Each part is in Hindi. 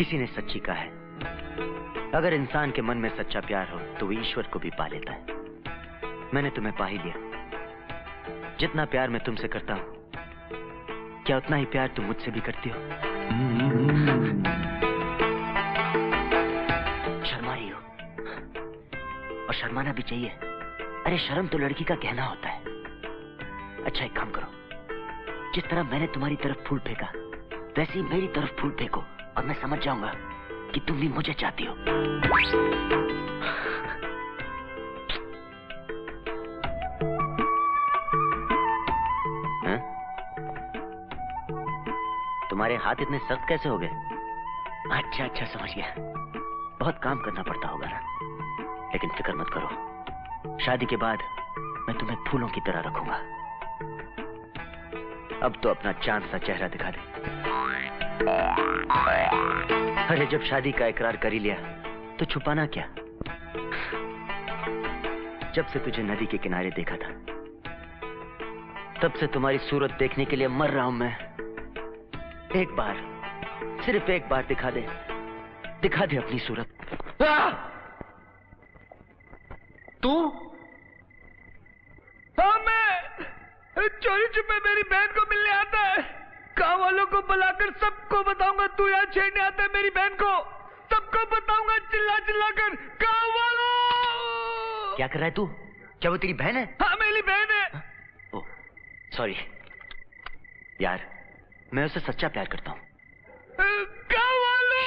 किसी ने सच्ची कहा है, अगर इंसान के मन में सच्चा प्यार हो तो वो ईश्वर को भी पा लेता है। मैंने तुम्हें पा ही लिया। जितना प्यार मैं तुमसे करता हूं, क्या उतना ही प्यार तुम मुझसे भी करती हो? शर्मा रही हो, और शर्माना भी चाहिए। अरे शर्म तो लड़की का गहना होता है। अच्छा एक काम करो, जिस तरह मैंने तुम्हारी तरफ फूल फेंका वैसे ही मेरी तरफ फूल फेंको और मैं समझ जाऊंगा कि तुम भी मुझे चाहती हो। हाँ? तुम्हारे हाथ इतने सख्त कैसे हो गए? अच्छा अच्छा समझ गया, बहुत काम करना पड़ता होगा ना। लेकिन फिक्र मत करो, शादी के बाद मैं तुम्हें फूलों की तरह रखूंगा। अब तो अपना चांद सा चेहरा दिखा दे। अरे जब शादी का इकरार कर ही लिया तो छुपाना क्या? जब से तुझे नदी के किनारे देखा था तब से तुम्हारी सूरत देखने के लिए मर रहा हूं मैं। एक बार, सिर्फ एक बार दिखा दे अपनी सूरत। तू? हाँ मैं चोरी छुपे मेरी बहन को मिलने आता है। गाँव वालों को बुलाकर सबको बताऊंगा तू यहाँ छेड़ने आता है मेरी बहन को। सबको बताऊंगा चिल्ला चिल्ला कर। गाँव वालों! क्या कर रहा है तू? क्या वो तेरी बहन है? हाँ मेरी बहन है। ओह सॉरी यार, मैं उसे सच्चा प्यार करता हूँ। गाँव वालों!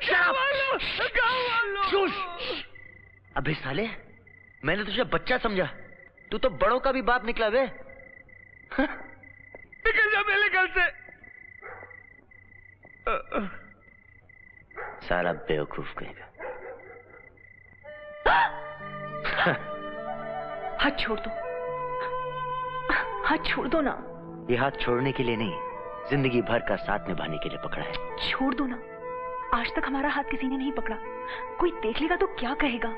गाँव वालों! गाँव वालों! अबे साले, मैंने तुझे बच्चा समझा, तू तो बड़ों का भी बाप निकला बे। निकल जा मेरे घर से। साला बेवकूफ कहेगा। हाथ छोड़ दो, हाथ छोड़ दो ना। ये हाथ छोड़ने के लिए नहीं, जिंदगी भर का साथ निभाने के लिए पकड़ा है। छोड़ दो ना, आज तक हमारा हाथ किसी ने नहीं पकड़ा। कोई देख लेगा तो क्या कहेगा?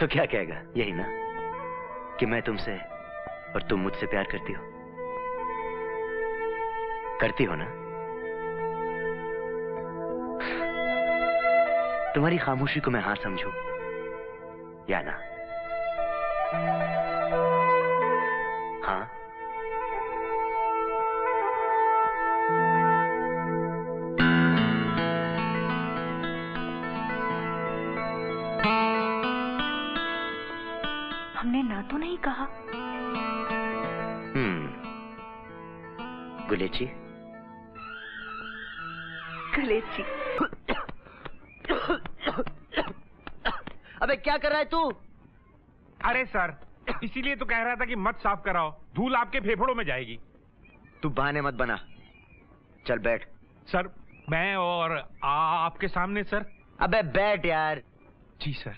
तो क्या कहेगा? यही ना कि मैं तुमसे और तुम मुझसे प्यार करती हो। करती हो ना? तुम्हारी खामोशी को मैं हाँ समझूं या ना? हाँ? हमने ना तो नहीं कहा। गुलेची, गुलेची। अबे क्या कर रहा है तू? अरे सर, इसीलिए तो कह रहा था कि मत साफ कराओ, धूल आपके फेफड़ों में जाएगी। तू बहाने मत बना, चल बैठ। सर मैं और आपके सामने सर। अबे बैठ यार। जी सर।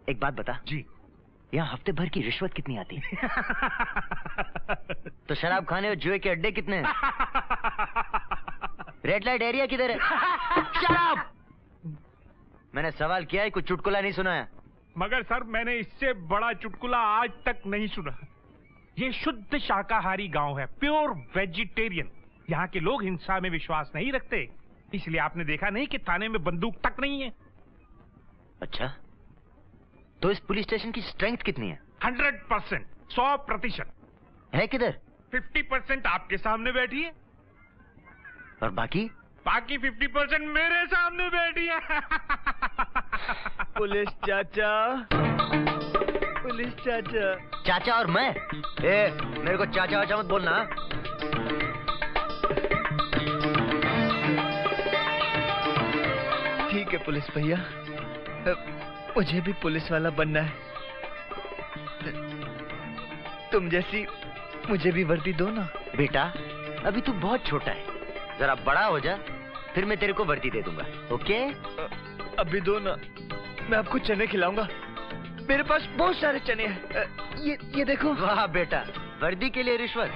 एक बात बता। जी। यहाँ हफ्ते भर की रिश्वत कितनी आती है? तो शराब खाने और जुए के अड्डे कितने हैं? रेड लाइट एरिया किधर है? शराब! मैंने सवाल किया है, कुछ चुटकुला नहीं सुनाया। मगर सर मैंने इससे बड़ा चुटकुला आज तक नहीं सुना। ये शुद्ध शाकाहारी गांव है, प्योर वेजिटेरियन। यहाँ के लोग हिंसा में विश्वास नहीं रखते, इसलिए आपने देखा नहीं कि थाने में बंदूक तक नहीं है। अच्छा, तो इस पुलिस स्टेशन की स्ट्रेंथ कितनी है? 100%, 100%। है किधर? 50% आपके सामने बैठी है और बाकी 50% मेरे सामने बैठी है। पुलिस चाचा, पुलिस चाचा। चाचा और मैं? मेरे को चाचा वाचा मत बोलना। ठीक है पुलिस भैया, मुझे भी पुलिस वाला बनना है। तुम जैसी मुझे भी वर्दी दो ना। बेटा अभी तू बहुत छोटा है, जरा बड़ा हो जा, फिर मैं तेरे को वर्दी दे दूंगा। ओके? अभी दो ना, मैं आपको चने खिलाऊंगा। मेरे पास बहुत सारे चने हैं। ये देखो। वाह बेटा, वर्दी के लिए रिश्वत?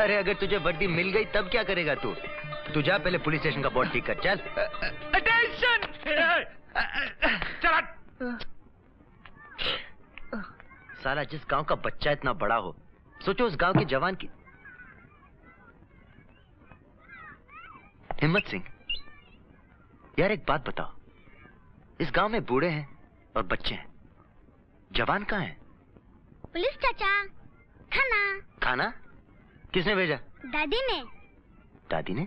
अरे अगर तुझे वर्दी मिल गई तब क्या करेगा तू? तू जा पहले पुलिस स्टेशन का बोर्ड ठीक कर। चल। अटेंशन! चल। साला जिस गांव का बच्चा इतना बड़ा हो, सोचो उस गांव के जवान की। हिम्मत सिंह, यार एक बात बताओ, इस गांव में बूढ़े हैं और बच्चे हैं, जवान कहाँ हैं? पुलिस चाचा, खाना। खाना किसने भेजा? दादी ने। दादी ने?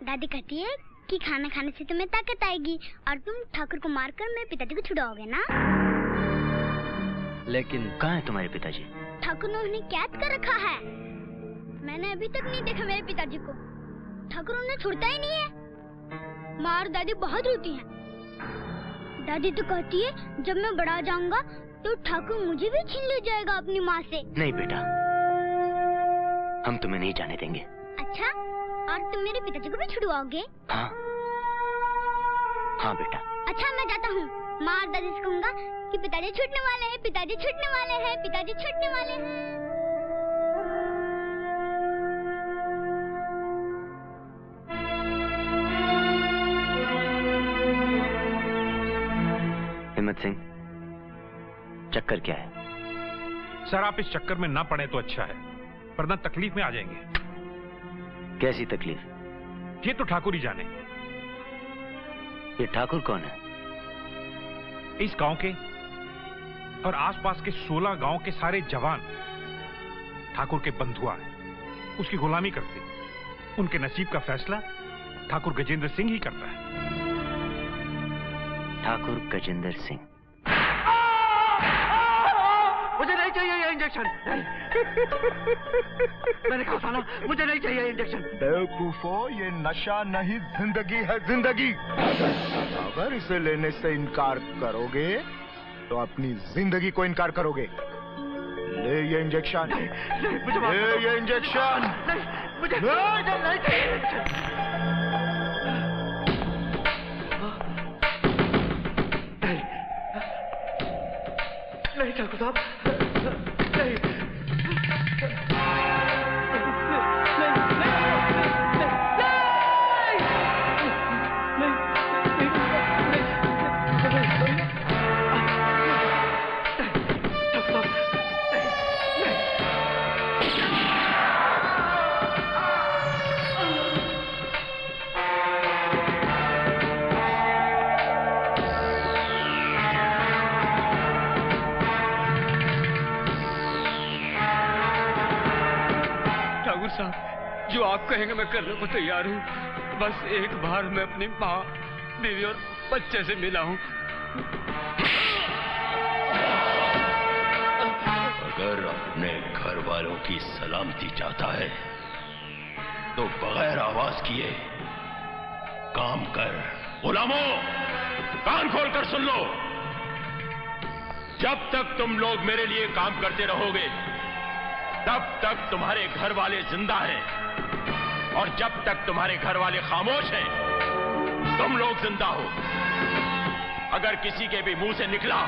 दादी कहती है कि खाना खाने से तुम्हें ताकत आएगी और तुम ठाकुर को मारकर मेरे पिताजी को छुड़ाओगे ना। लेकिन कहाँ है तुम्हारे पिताजी? ठाकुर ने उन्हें कैद कर रखा है। मैंने अभी तक नहीं देखा मेरे पिताजी को। ठाकुर उन्हें छोड़ता ही नहीं है। माँ और दादी बहुत रोती हैं। दादी तो कहती है जब मैं बड़ा जाऊंगा तो ठाकुर मुझे भी छीन ले जाएगा अपनी माँ से। नहीं बेटा, हम तुम्हें नहीं जाने देंगे। अच्छा, और तुम मेरे पिताजी को भी छुड़वाओगे? हाँ हाँ बेटा। अच्छा, मैं जाता हूँ। माँ और दादी से कहूँगा कि पिताजी छूटने वाले हैं, पिताजी छूटने वाले हैं, पिताजी छूटने वाले हैं। हिम्मत सिंह, चक्कर क्या है? सर, आप इस चक्कर में ना पड़े तो अच्छा है, वरना तकलीफ में आ जाएंगे। कैसी तकलीफ? ये तो ठाकुर ही जाने। ये ठाकुर कौन है? इस गांव के और आसपास के 16 गांव के सारे जवान ठाकुर के बंधुआ हैं, उसकी गुलामी करते। उनके नसीब का फैसला ठाकुर गजेंद्र सिंह ही करता है। ठाकुर गजेंद्र सिंह? मुझे नहीं चाहिए ये इंजेक्शन। मैंने कहा था ना, मुझे नहीं चाहिए इंजेक्शन। बेवकूफो, ये नशा नहीं, जिंदगी है जिंदगी। अगर इसे लेने से इनकार करोगे तो अपनी जिंदगी को इनकार करोगे। ले ये इंजेक्शन। ले ये इंजेक्शन। मुझे नहीं चाहिए। नहीं ठाकुर साहब, नहीं। जो आप कहेंगे मैं करने को तैयार हूँ। बस एक बार मैं अपनी माँ, बीवी और बच्चे से मिला हूँ। अगर अपने घर वालों की सलामती चाहता है तो बगैर आवाज किए काम कर। गुलामों, कान खोल कर सुन लो। जब तक तुम लोग मेरे लिए काम करते रहोगे तब तक तुम्हारे घर वाले जिंदा हैं, और जब तक तुम्हारे घर वाले खामोश हैं तुम लोग जिंदा हो। अगर किसी के भी मुंह से निकला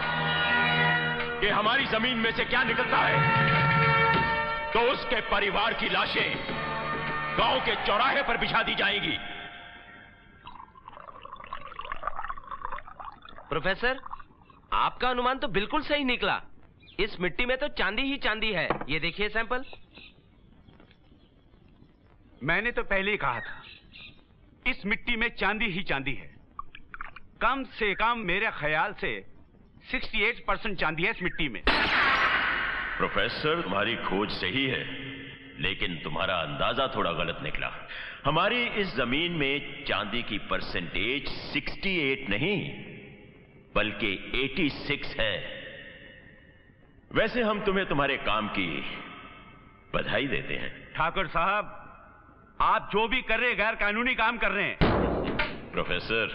कि हमारी जमीन में से क्या निकलता है तो उसके परिवार की लाशें गांव के चौराहे पर बिछा दी जाएंगी। प्रोफेसर, आपका अनुमान तो बिल्कुल सही निकला। इस मिट्टी में तो चांदी ही चांदी है। ये देखिए सैंपल। मैंने तो पहले ही कहा था, इस मिट्टी में चांदी ही चांदी है। कम से कम मेरे ख्याल से 68% चांदी है इस मिट्टी में। प्रोफेसर, तुम्हारी खोज सही है, लेकिन तुम्हारा अंदाजा थोड़ा गलत निकला। हमारी इस जमीन में चांदी की परसेंटेज 68 नहीं बल्कि 86 है। वैसे हम तुम्हें तुम्हारे काम की बधाई देते हैं। ठाकुर साहब, आप जो भी कर रहे हैं गैर कानूनी काम कर रहे हैं। प्रोफेसर,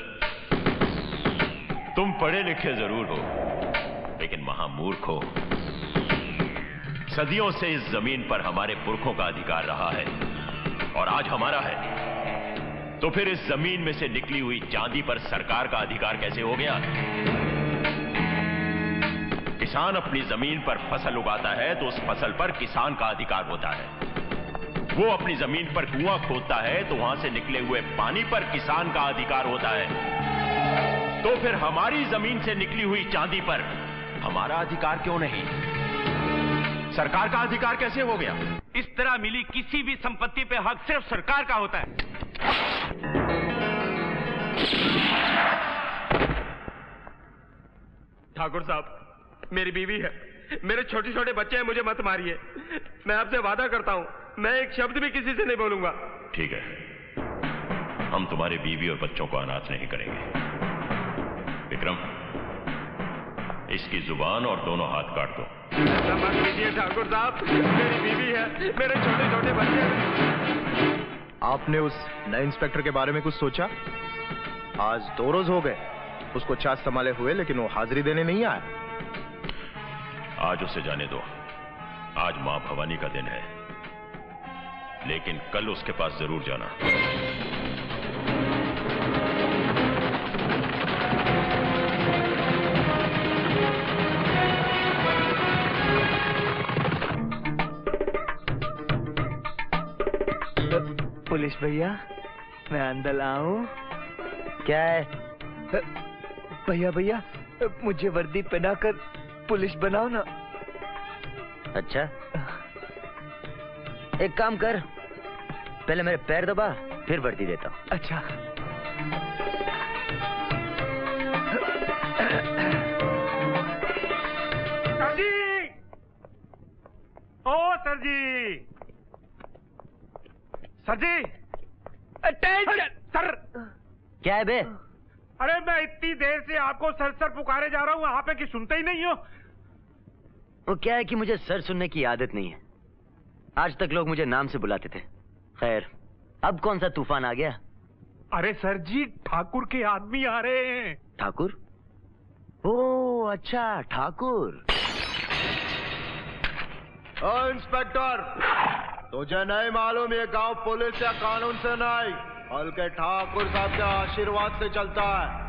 तुम पढ़े लिखे जरूर हो लेकिन महामूर्ख हो। सदियों से इस जमीन पर हमारे पुरखों का अधिकार रहा है और आज हमारा है, तो फिर इस जमीन में से निकली हुई चांदी पर सरकार का अधिकार कैसे हो गया? किसान अपनी जमीन पर फसल उगाता है तो उस फसल पर किसान का अधिकार होता है। वो अपनी जमीन पर कुआं खोदता है तो वहां से निकले हुए पानी पर किसान का अधिकार होता है। तो फिर हमारी जमीन से निकली हुई चांदी पर हमारा अधिकार क्यों नहीं? सरकार का अधिकार कैसे हो गया? इस तरह मिली किसी भी संपत्ति पे हक सिर्फ सरकार का होता है। ठाकुर साहब, मेरी बीवी है, मेरे छोटे छोटे बच्चे हैं, मुझे मत मारिए। मैं आपसे वादा करता हूं, मैं एक शब्द भी किसी से नहीं बोलूंगा। ठीक है, हम तुम्हारी बीवी और बच्चों को अनाथ नहीं करेंगे। विक्रम, इसकी जुबान और दोनों हाथ काट दो। ऐसा मत कीजिए ठाकुर साहब, मेरी बीवी है, मेरे छोटे छोटे बच्चे हैं। आपने उस नए इंस्पेक्टर के बारे में कुछ सोचा? आज 2 रोज हो गए उसको चार्ज संभाले हुए, लेकिन वो हाजिरी देने नहीं आया। आज उसे जाने दो। आज मां भवानी का दिन है, लेकिन कल उसके पास जरूर जाना। पुलिस भैया, मैं अंदर आऊं? क्या है? भैया भैया, मुझे वर्दी पहनाकर पुलिस बनाओ ना। अच्छा, एक काम कर, पहले मेरे पैर दबा, फिर वर्दी देता हूँ। अच्छा। सर जी, ओ सर जी, सर जी, अटेंशन सर। क्या है बे? अरे मैं इतनी देर से आपको सर सर पुकारे जा रहा हूँ, वहां पे कि सुनते ही नहीं हो। वो क्या है कि मुझे सर सुनने की आदत नहीं है। आज तक लोग मुझे नाम से बुलाते थे। खैर, अब कौन सा तूफान आ गया? अरे सर जी, ठाकुर के आदमी आ रहे हैं। ठाकुर? ओ अच्छा, ठाकुर। ओ इंस्पेक्टर, तुझे नहीं मालूम ये गांव पुलिस या कानून से नहीं, बल्कि ठाकुर साहब के आशीर्वाद से चलता है।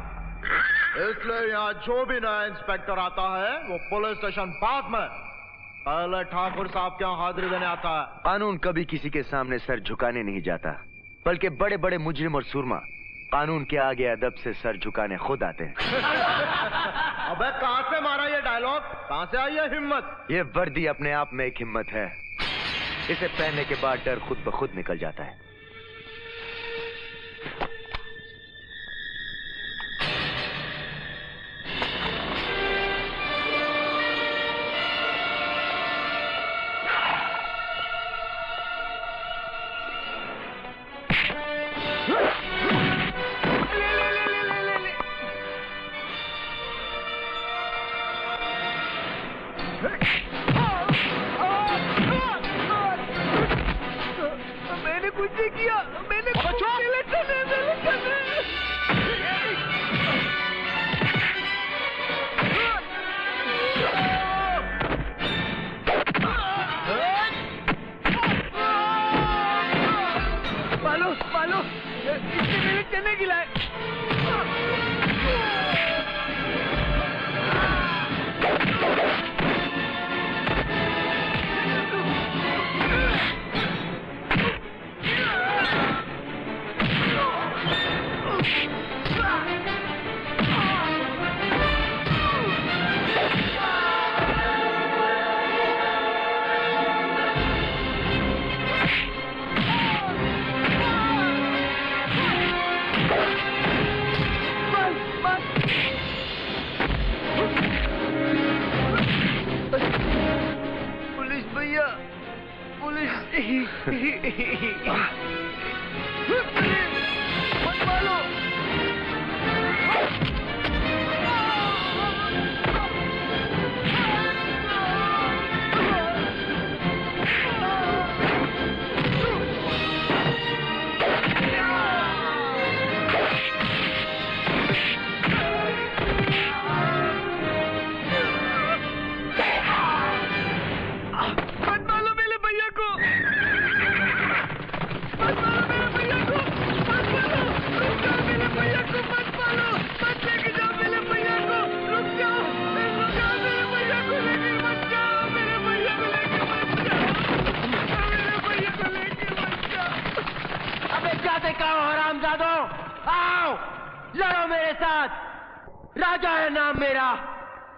इसलिए यहाँ जो भी नया इंस्पेक्टर आता है वो पुलिस स्टेशन बाद में पहले ठाकुर साहब के यहाँ हाजिरी देने आता है। कानून कभी किसी के सामने सर झुकाने नहीं जाता, बल्कि बड़े बड़े मुजरिम और सुरमा कानून के आगे अदब से सर झुकाने खुद आते हैं। अबे कहाँ से मारा ये डायलॉग? कहाँ से आई ये हिम्मत? ये वर्दी अपने आप में एक हिम्मत है। इसे पहनने के बाद डर खुद ब खुद निकल जाता है। मैंने कुछ नहीं किया, मैंने कुछ मालो इसने मेरे चने गिलाए।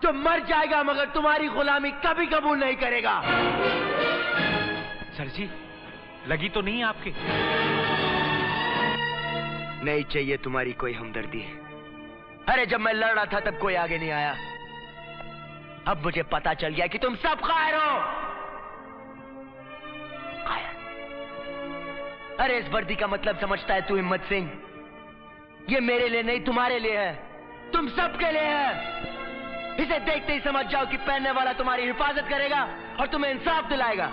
तो मर जाएगा मगर तुम्हारी गुलामी कभी कबूल नहीं करेगा। सर जी, लगी तो नहीं आपके? नहीं चाहिए तुम्हारी कोई हमदर्दी। अरे जब मैं लड़ रहा था तब कोई आगे नहीं आया। अब मुझे पता चल गया कि तुम सब कायर हो। अरे इस वर्दी का मतलब समझता है तू हिम्मत सिंह? ये मेरे लिए नहीं तुम्हारे लिए है, तुम सबके लिए है। इसे देखते ही समझ जाओ कि पहनने वाला तुम्हारी हिफाजत करेगा और तुम्हें इंसाफ दिलाएगा।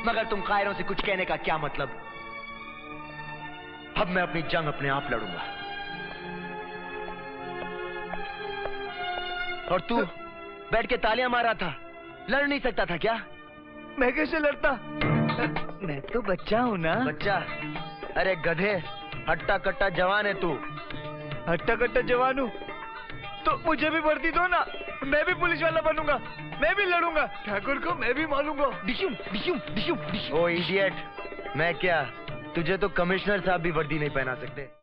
मगर तुम कायरों से कुछ कहने का क्या मतलब? अब मैं अपनी जंग अपने आप लड़ूंगा। और तू बैठ के तालियां मार रहा था, लड़ नहीं सकता था क्या? मैं कैसे लड़ता? मैं तो बच्चा हूं ना। बच्चा? अरे गधे, हट्टा कट्टा जवान है तू। हट्टा कट्टा जवान हूँ तो मुझे भी वर्दी दो ना, मैं भी पुलिस वाला बनूंगा, मैं भी लड़ूंगा, ठाकुर को मैं भी मारूंगा। डिशुम डिशुम डिशुम डिशुम। ओ इडियट, मैं क्या, तुझे तो कमिश्नर साहब भी वर्दी नहीं पहना सकते।